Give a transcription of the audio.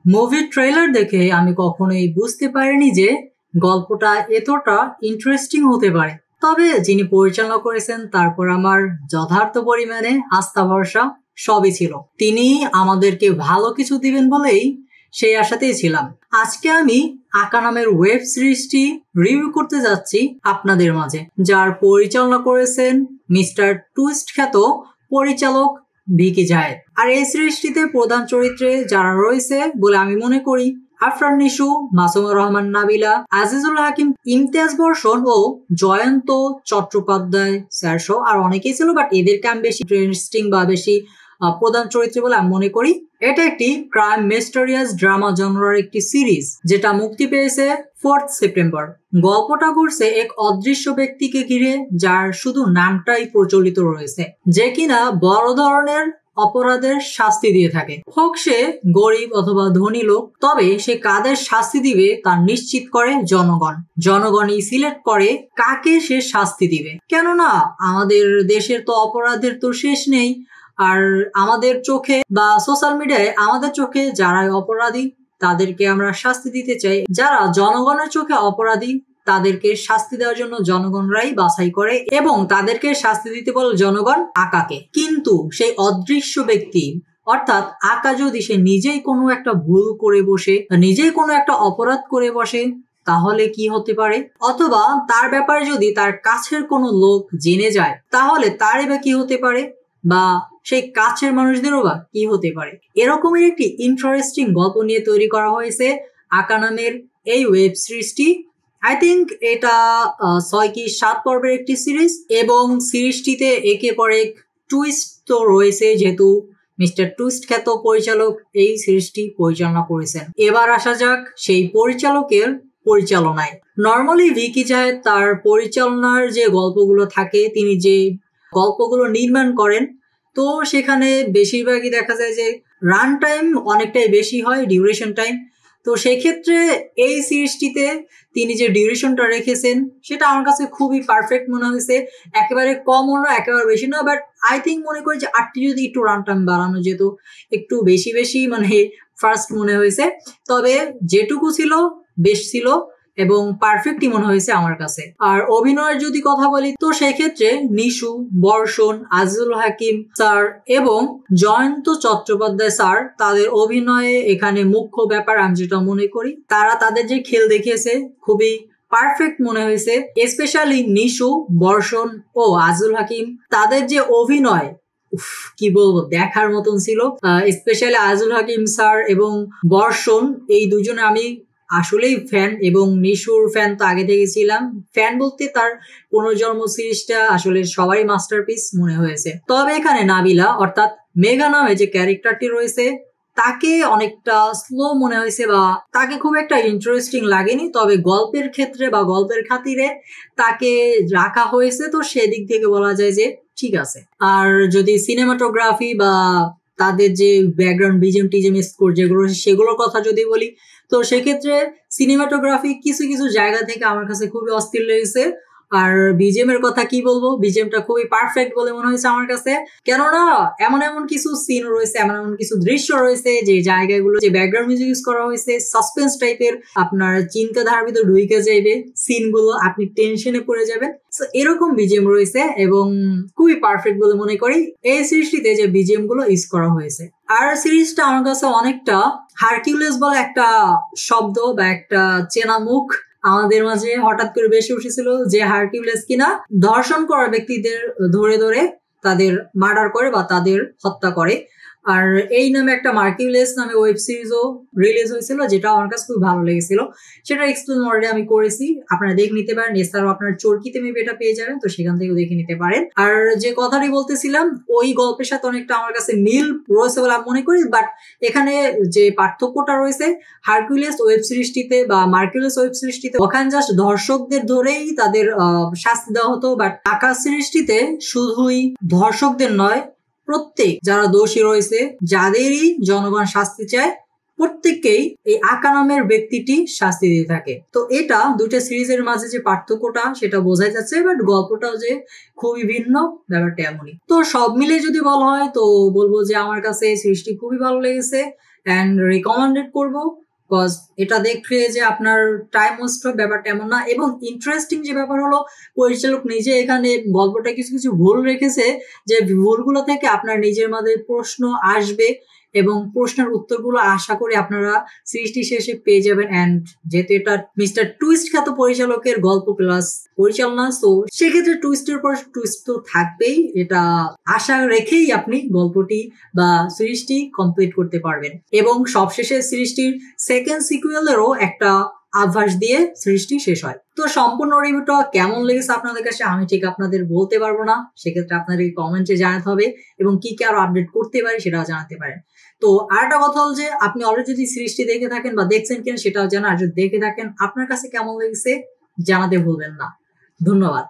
মুভির ট্রেলার দেখে আমি কখনোই বুঝতে পারিনি যে গল্পটা এতটা ইন্টারেস্টিং হতে পারে। তবে যিনি পরিচালনা করেছেন তারপর আমার যথার্থ পরিমাণে আস্থা ভরসা সবই ছিল। তিনি আমাদেরকে ভালো কিছু দিবেন বলেই সেই আশাতেই ছিলাম। আজকে আমি আকা নামের ওয়েব সিরিজটি রিভিউ করতে যাচ্ছি আপনাদের মাঝে, যার পরিচালনা করেছেন মিস্টার টুইস্ট খ্যাত পরিচালক ভিকি জায়েদ। আর এই সিরিজটিতে প্রধান চরিত্রে যারা রয়েছে বলে আমি মনে করি আফরান নিশু, মাসুমুর রহমান নাবিলা, আজিজুল হাকিম, ইমতিয়াজ বর্ষণ ও জয়ন্ত চট্টোপাধ্যায় স্যার সহ আর অনেকেই ছিল, বাট এদেরকে আমি বেশি ইন্টারেস্টিং বা বেশি প্রধান চরিত্র বলে আমি মনে করি। এটা একটি ক্রাইম মিস্টেরিয়াস ড্রামা জনরার একটি সিরিজ যেটা মুক্তি পেয়েছে 4 সেপ্টেম্বর। গল্পটা ঘুরছে এক অদৃশ্য ব্যক্তিকে ঘিরে, যার শুধু নামটাই প্রচলিত রয়েছে, যে কিনা বড় ধরনের অপরাধের শাস্তি দিয়ে থাকে, হোক সে গরিব অথবা ধনী লোক। তবে সে কাদের শাস্তি দিবে তা নিশ্চিত করে জনগণ। জনগণই সিলেক্ট করে কাকে সে শাস্তি দিবে। কেননা আমাদের দেশের তো অপরাধের তো শেষ নেই। আর আমাদের চোখে বা সোশ্যাল মিডিয়ায় আমাদের চোখে যারা অপরাধী তাদেরকে আমরা শাস্তি দিতে চাই, যারা জনগণের চোখে অপরাধী তাদেরকে শাস্তি দেওয়ার জন্য জনগণরাই বাছাই করে এবং তাদেরকে শাস্তি দিতে বলে জনগণ আকাকে। কিন্তু সেই অদৃশ্য ব্যক্তি অর্থাৎ আকা যদি সে নিজেই কোনো একটা ভুল করে বসে, নিজেই কোনো একটা অপরাধ করে বসে, তাহলে কি হতে পারে? অথবা তার ব্যাপারে যদি তার কাছের কোনো লোক জেনে যায় তাহলে তারই বা কি হতে পারে, বা সেই কাছের মানুষদেরও বা কি হতে পারে। এরকমের একটি ইন্টারেস্টিং গল্প নিয়ে তৈরি করা হয়েছে আকা নামের এই ওয়েব সিরিজটি। আই থিঙ্ক এটা 6 কি 7 পর্বের একটি সিরিজ এবং সিরিজটিতে একের পর এক টুইস্ট তো রয়েছে, যেহেতু মিস্টার টুইস্ট খ্যাত পরিচালক এই সিরিজটি পরিচালনা করেছেন। এবার আসা যাক সেই পরিচালকের পরিচালনায়। নর্মালি ভিকি জায়েদ তার পরিচালনার যে গল্পগুলো থাকে, তিনি যে গল্পগুলো নির্মাণ করেন, তো সেখানে বেশিরভাগই দেখা যায় যে রান টাইম অনেকটাই বেশি হয়, ডিউরেশন টাইম। তো সেক্ষেত্রে এই সিরিজটিতে তিনি যে ডিউরেশনটা রেখেছেন সেটা আমার কাছে খুবই পারফেক্ট মনে হয়েছে। একেবারে কমও না, একেবারে বেশি না, বাট আই থিঙ্ক মনে করি যে আটটি যদি একটু রান টাইম বাড়ানো যেত একটু বেশি বেশি মানে ফার্স্ট মনে হয়েছে। তবে যেটুকু ছিল বেশ ছিল এবং পারফেক্টই মনে হয়েছে আমার কাছে। আর অভিনয়ের যদি কথা বলি তো সেক্ষেত্রে নিশু, বর্ষণ, আজিজুল হাকিম স্যার এবং জয়ন্ত চট্টোপাধ্যায় স্যার, তাদের অভিনয়ে এখানে মুখ্য ব্যাপার আমি যেটা মনে করি, তারা তাদের যে খেল দেখিয়েছে খুবই পারফেক্ট মনে হয়েছে। স্পেশালি নিশু, বর্ষণ ও আজিজুল হাকিম, তাদের যে অভিনয় কি বলবো দেখার মতন ছিল। স্পেশালি আজিজুল হাকিম স্যার এবং বর্ষণ, এই দুজনে আমি আসলেই ফ্যান, এবং নিশুর ফ্যান তো আগে থেকে ছিলাম। ফ্যান বলতে তার পুনর্জন্ম সিরিজটা আসলে সবারই মাস্টারপিস মনে হয়েছে। তবে এখানে নাবিলা অর্থাৎ মেঘা নামে যে ক্যারেক্টারটি রয়েছে তাকে অনেকটা স্লো মনে হয়েছে বা তাকে খুব একটা ইন্টারেস্টিং লাগেনি। তবে গল্পের ক্ষেত্রে বা গল্পের খাতিরে তাকে রাখা হয়েছে, তো সেদিক থেকে বলা যায় যে ঠিক আছে। আর যদি সিনেমাটোগ্রাফি বা তাদের যে ব্যাকগ্রাউন্ড বিজিএম টিজিএম স্কোর যেগুলো সেগুলোর কথা যদি বলি, তো সেক্ষেত্রে সিনেমাটোগ্রাফি কিছু কিছু জায়গা থেকে আমার কাছে খুবই অস্থির লেগেছে। আর বিজিএম এর কথা কি বলবো, বিজিএমটা খুবই পারফেক্ট বলে মনে হয়েছে আমার কাছে। কেননা এমন এমন কিছু সিন রয়েছে, এমন এমন কিছু দৃশ্য রয়েছে যে জায়গাগুলো যে ব্যাকগ্রাউন্ড মিউজিক ইউজ করা হয়েছে সাসপেন্স টাইপের, আপনার চিন্তাধারার ভিতর ঢুকে যাবে সিন গুলো, আপনি টেনশনে পড়ে যাবেন। এরকম বিজিএম রয়েছে এবং খুবই পারফেক্ট বলে মনে করি এই সিরিজটিতে যে বিজিএম গুলো ইউজ করা হয়েছে। আর সিরিজটা আমার কাছে অনেকটা হারকিউলিস বলে একটা শব্দ বা একটা চেনা মুখ আমাদের মাঝে হঠাৎ করে বেশি উঠেছিল, যে হারকিউলিস কিনা ধর্ষণ করা ব্যক্তিদের ধরে ধরে তাদের মার্ডার করে বা তাদের হত্যা করে। আর এই নামে একটা মার্কিউলিস নামে ওয়েব সিরিজও রিলিজ হয়েছিল, যেটা আমার কাছে খুব ভালো লেগেছিল। সেটা এক্সপ্লেন অলরেডি আমি করেছি, আপনারা দেখে নিতে পারেন। এছাড়াও আপনার চরকিতে মেবি এটা পেয়ে যাবেন, তো সেখান থেকেও দেখে নিতে পারেন। আর যে কথাটি বলতেছিলাম ওই গল্পের সাথে অনেকটা আমার কাছে মিল রয়েছে বলে আমি মনে করি, বাট এখানে যে পার্থক্যটা রয়েছে হারকিউলিস ওয়েব সিরিজটিতে বা মার্কিউলিস ওয়েব সিরিজটিতে ওখানে জাস্ট ধর্ষকদের ধরেই তাদের শাস্তি দেওয়া হতো, বাট আকা সিরিজটিতে শুধুই ধর্ষকদের নয়, প্রত্যেক যারা দোষী রয়েছে যাদেরই জনগণ শাস্তি চায় প্রত্যেককেই এই আকা নামের ব্যক্তিটি শাস্তি দিয়ে থাকে। তো এটা দুইটা সিরিজের মাঝে যে পার্থক্যটা সেটা বোঝাই যাচ্ছে, বাট গল্পটাও যে খুবই ভিন্ন ব্যাপারটা এমনই। তো সব মিলে যদি বলা হয় তো বলবো যে আমার কাছে এই সিরিজটি খুবই ভালো লেগেছে অ্যান্ড রিকমেন্ডেড করবো, বিকজ এটা দেখলে যে আপনার টাইম ওয়েস্ট হবে ব্যাপারটা এমন না। এবং ইন্টারেস্টিং যে ব্যাপার হলো, পরিচালক নিজে এখানে গল্পটা কিছু কিছু ভুল রেখেছে, যে ভুলগুলো থেকে আপনার নিজের মাঝে প্রশ্ন আসবে এবং প্রশ্নের উত্তরগুলো আশা করি আপনারা সিরিজটি শেষে পেয়ে যাবেন। অ্যান্ড যেহেতু এটা মিস্টার টুইস্ট খ্যাত পরিচালকের গল্প প্লাস পরিচালনা, তো সেক্ষেত্রে টুইস্টের পর টুইস্ট তো থাকবেই, এটা আশা রেখেই আপনি গল্পটি বা সিরিজটি কমপ্লিট করতে পারবেন। এবং সবশেষে সিরিজটির সেকেন্ড সিকুয়েলেরও একটা আভাস দিয়ে সিরিজটি শেষ হয়। তো সম্পূর্ণ রিভিউটা কেমন লেগেছে আপনাদের কাছে আমি ঠিক আপনাদের বলতে পারবো না, সেক্ষেত্রে আপনাদের কমেন্টে জানাতে হবে এবং কি কি আরো আপডেট করতে পারি সেটাও জানাতে পারেন। তো আরেকটা কথা হল যে আপনি অলরেডি যদি সিরিজটি দেখে থাকেন বা দেখছেন কিনা সেটাও জানা, আর যদি দেখে থাকেন আপনার কাছে কেমন লেগেছে জানাতে ভুলবেন না। ধন্যবাদ।